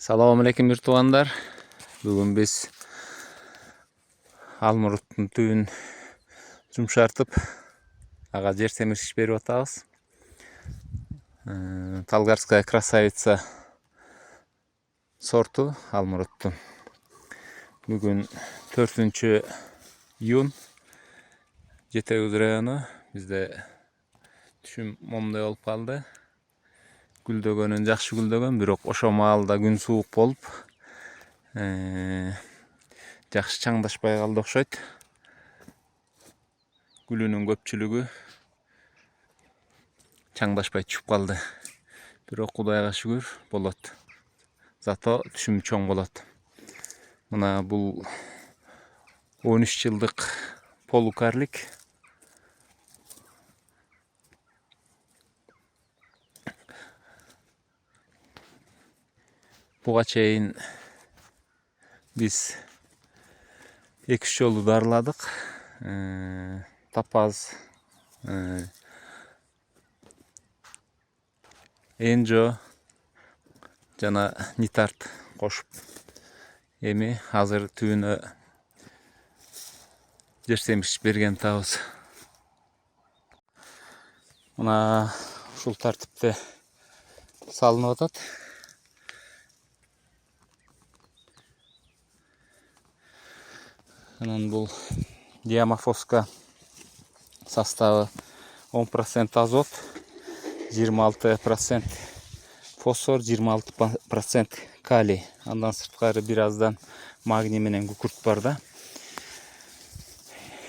Салам алейкум туугандар. Бүгүн биз алмуруттун түбүн жумшартып, ага жер семиртиш берип атабыз. Талгарская красавица сорту алмуруттун. Бүгүн 4-июнь Жетегиз району бизде түшүм момдой болуп калды. Гүлдөгөнүн жакшы гүлдөгөн, бирок ошо маалда күн суук болуп, жакшы чаңдашпай калды окшойт. Гүлүнүн көпчүлүгү чаңдашпай түшүп калды. Бирок Кудайга шүгүр болот. Зато түшүм чоң болот. Мына бул 13 жылдык полукарлик. Буга чейин биз 2-3 жолу дарыладык. Тапаз, Энжо жана Нитарт кошуп, эми азыр түбүнө жер семиртиш берген атабыз. Мына ушул тартипте салынып атат. Анан бул диамофоска составы 10% азот, 26% фосфор, 26% калий. Андан сырткары бир аздан магний менен күкүрт бар да.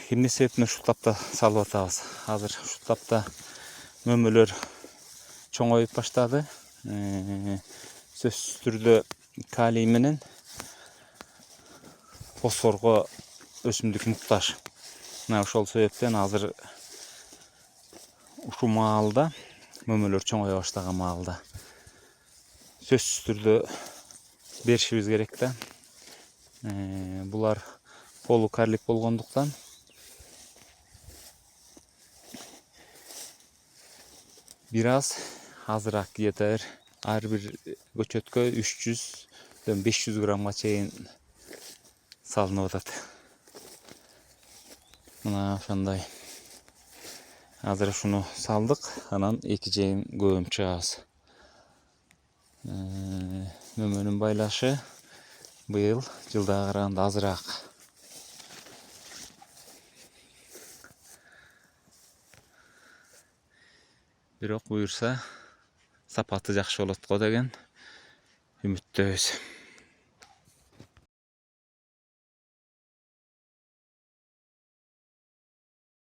Эмне себептен ушул тапта салып атабыз? Азыр ушул тапта мөмөлөр чоңоюп баштады. Сөзсүз түрдө калий менен фосфорго өсүмдүк муктаж. Мына ошол себептен азыр ушул маалда, мөмөлөр чоңое баштаган маалда сөзсүз түрдө беришибиз керек да. Булар полукарлик болгондуктан бир аз азыраак, где-то ар бир көчөткө 300-500 граммга чейин салынып атат. Мына ошондой. Азыр ушуну салдык, анан 2 жайын көмүп чыгабыз. Мөмөнүн байлашы быйыл жылдага караганда азыраак. Бирок буюрса сапаты жакшы болот го деген үмүттөбүз.